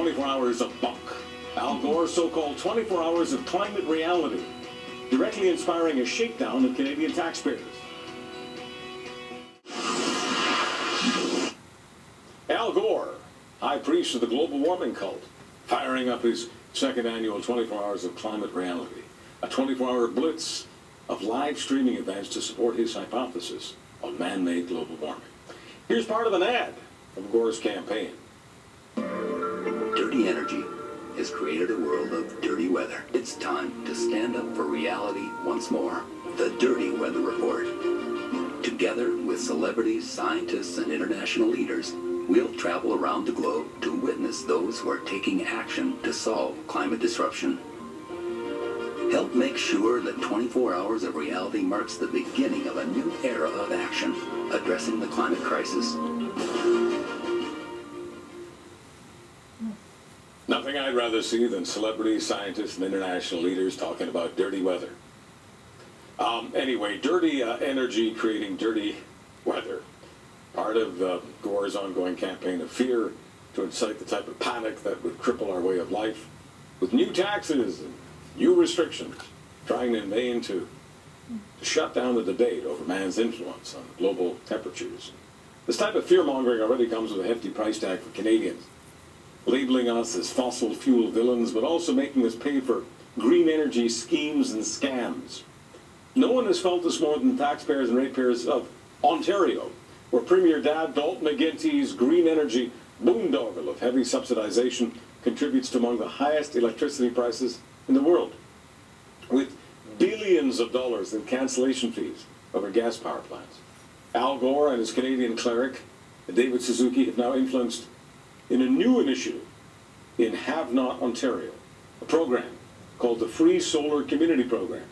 24 hours of bunk. Al Gore's so-called 24 hours of climate reality, directly inspiring a shakedown of Canadian taxpayers. Al Gore, high priest of the global warming cult, firing up his second annual 24 hours of climate reality, a 24-hour blitz of live streaming events to support his hypothesis on man-made global warming. Here's part of an ad from Gore's campaign. Dirty energy has created a world of dirty weather. It's time to stand up for reality once more. The Dirty Weather Report. Together with celebrities, scientists, and international leaders, we'll travel around the globe to witness those who are taking action to solve climate disruption. Help make sure that 24 hours of reality marks the beginning of a new era of action addressing the climate crisis. Nothing I'd rather see than celebrities, scientists, and international leaders talking about dirty weather. Anyway, dirty energy creating dirty weather. Part of Gore's ongoing campaign of fear to incite the type of panic that would cripple our way of life with new taxes and new restrictions, trying in vain to shut down the debate over man's influence on global temperatures. This type of fear-mongering already comes with a hefty price tag for Canadians, labeling us as fossil fuel villains, but also making us pay for green energy schemes and scams. No one has felt this more than taxpayers and ratepayers of Ontario, where Premier Dad Dalton McGuinty's green energy boondoggle of heavy subsidization contributes to among the highest electricity prices in the world, with billions of dollars in cancellation fees over gas power plants. Al Gore and his Canadian cleric, David Suzuki, have now influenced in a new initiative in Have Not, Ontario, a program called the Free Solar Community Program,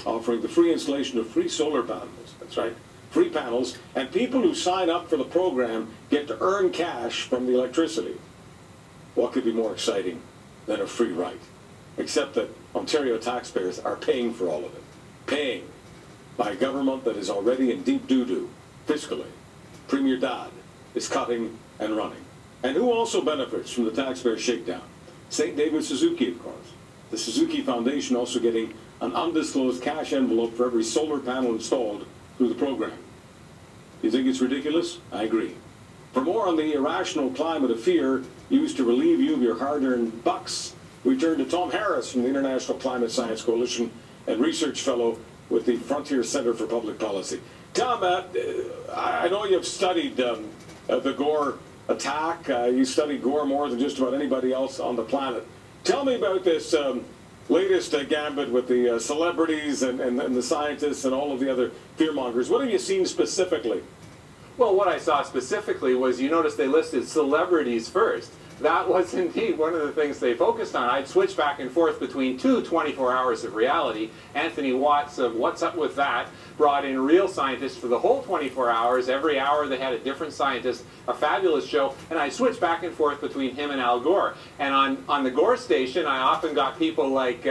offering the free installation of free solar panels. That's right, free panels, and people who sign up for the program get to earn cash from the electricity. What could be more exciting than a free ride? Except that Ontario taxpayers are paying for all of it. Paying by a government that is already in deep doo-doo fiscally. Premier Dodd is cutting and running. And who also benefits from the taxpayer shakedown? St. David Suzuki, of course. The Suzuki Foundation also getting an undisclosed cash envelope for every solar panel installed through the program. You think it's ridiculous? I agree. For more on the irrational climate of fear used to relieve you of your hard-earned bucks, we turn to Tom Harris from the International Climate Science Coalition and research fellow with the Frontier Center for Public Policy. Tom, I know you've studied the Gore attack. You studied Gore more than just about anybody else on the planet. Tell me about this latest gambit with the celebrities and the scientists and all of the other fearmongers. What have you seen specifically? Well, what I saw specifically was, you notice they listed celebrities first. That was indeed one of the things they focused on. I'd switch back and forth between two 24 hours of reality. Anthony Watts of What's Up With That brought in real scientists for the whole 24 hours. Every hour they had a different scientist, a fabulous show, and I switched back and forth between him and Al Gore. And on the Gore station, I often got people like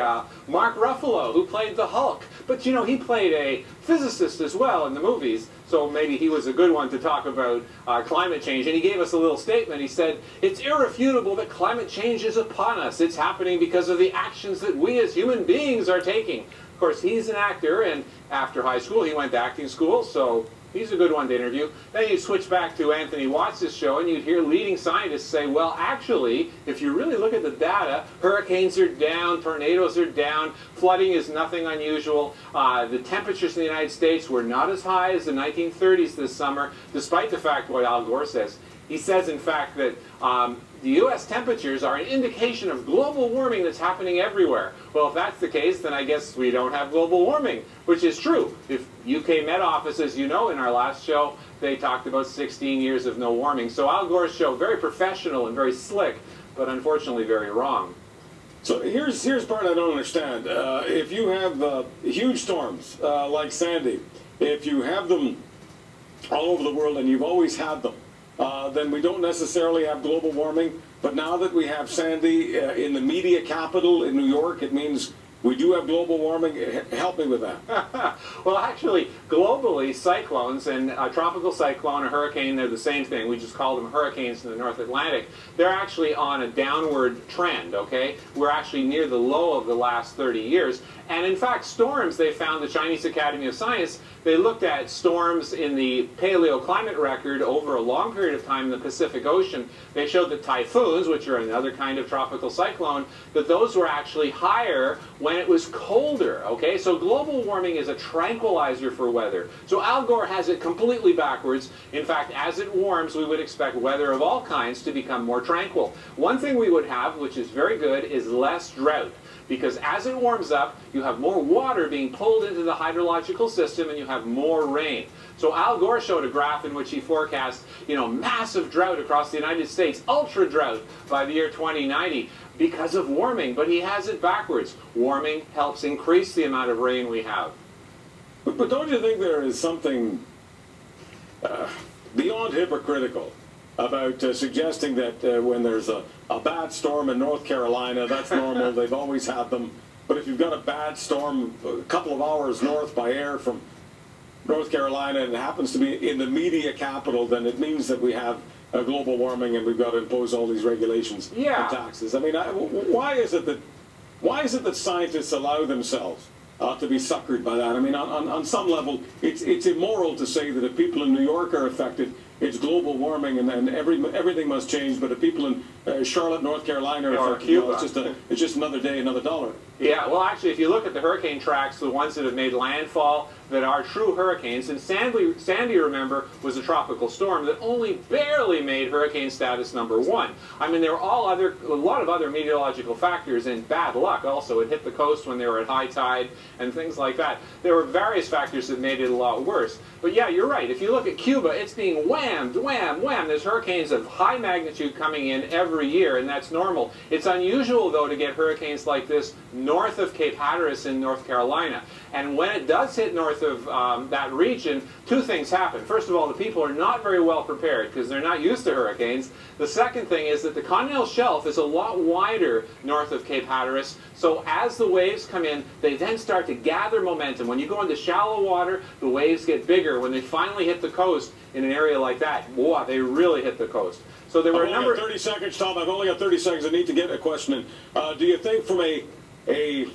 Mark Ruffalo, who played the Hulk. But you know, he played a physicist as well in the movies, so maybe he was a good one to talk about climate change. And he gave us a little statement. He said, "It's irrefutable that climate change is upon us. It's happening because of the actions that we as human beings are taking." Of course, he's an actor, and after high school he went to acting school, so he's a good one to interview. Then you switch back to Anthony Watts' show, and you'd hear leading scientists say, well, actually, if you really look at the data, hurricanes are down, tornadoes are down, flooding is nothing unusual. The temperatures in the United States were not as high as the 1930s this summer, despite the fact what Al Gore says. He says, in fact, that the U.S. temperatures are an indication of global warming that's happening everywhere. Well, if that's the case, then I guess we don't have global warming, which is true. If UK Met Office, as you know, in our last show, they talked about 16 years of no warming. So Al Gore's show, very professional and very slick, but unfortunately very wrong. So here's part I don't understand. If you have huge storms like Sandy, if you have them all over the world and you've always had them, then we don't necessarily have global warming. But now that we have Sandy in the media capital in New York, it means we do have global warming. Help me with that. Well, actually, globally, cyclones and a tropical cyclone, a hurricane, they're the same thing. We just call them hurricanes in the North Atlantic. They're actually on a downward trend, okay? We're actually near the low of the last 30 years. And in fact, storms, they found, the Chinese Academy of Science, they looked at storms in the paleoclimate record over a long period of time in the Pacific Ocean. They showed that typhoons, which are another kind of tropical cyclone, that those were actually higher when it was colder, okay? So global warming is a tranquilizer for weather. So Al Gore has it completely backwards. In fact, as it warms, we would expect weather of all kinds to become more tranquil. One thing we would have, which is very good, is less drought. Because as it warms up, you have more water being pulled into the hydrological system and you have more rain. So Al Gore showed a graph in which he forecast, massive drought across the United States, ultra drought by the year 2090 because of warming. But he has it backwards. Warming helps increase the amount of rain we have. But don't you think there is something beyond hypocritical about suggesting that when there's a bad storm in North Carolina, that's normal, they've always had them. But if you've got a bad storm a couple of hours north by air from North Carolina and it happens to be in the media capital, then it means that we have global warming and we've got to impose all these regulations and taxes. I mean, why is it that scientists allow themselves to be suckered by that? I mean, on some level, it's immoral to say that if people in New York are affected, it's global warming and everything must change. But if people in Charlotte, North Carolina are affected, Cuba, it's just another day, another dollar. Yeah, well, actually, if you look at the hurricane tracks, the ones that have made landfall that are true hurricanes, and Sandy, remember, was a tropical storm that only barely made hurricane status #1. I mean, there were a lot of other meteorological factors and bad luck also. It hit the coast when they were at high tide and things like that. There were various factors that made it a lot worse. But yeah, you're right. If you look at Cuba, it's being whammed, wham, wham. There's hurricanes of high magnitude coming in every year, and that's normal. It's unusual, though, to get hurricanes like this north of Cape Hatteras in North Carolina. And when it does hit north of that region, two things happen. First of all, the people are not very well prepared because they're not used to hurricanes. The second thing is that the continental shelf is a lot wider north of Cape Hatteras. So as the waves come in, they then start to gather momentum. When you go into shallow water, the waves get bigger. When they finally hit the coast in an area like that, boy, they really hit the coast. So there were a number... I've only got 30 seconds, Tom. I've only got 30 seconds. I need to get a question in. Do you think from a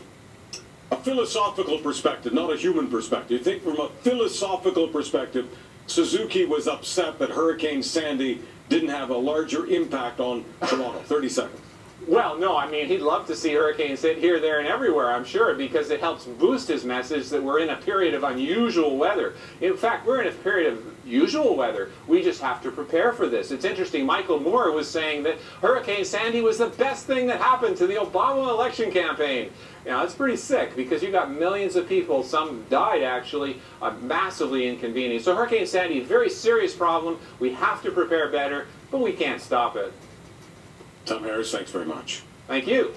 philosophical perspective, not a human perspective, you think from a philosophical perspective, Suzuki was upset that Hurricane Sandy didn't have a larger impact on Toronto? 30 seconds. Well, no, I mean, he'd love to see hurricanes hit here, there, and everywhere, I'm sure, because it helps boost his message that we're in a period of unusual weather. In fact, we're in a period of usual weather. We just have to prepare for this. It's interesting, Michael Moore was saying that Hurricane Sandy was the best thing that happened to the Obama election campaign. You know, it's pretty sick because you got millions of people, some died actually, massively inconvenienced. So Hurricane Sandy, very serious problem. We have to prepare better, but we can't stop it. Tom Harris, thanks very much. Thank you.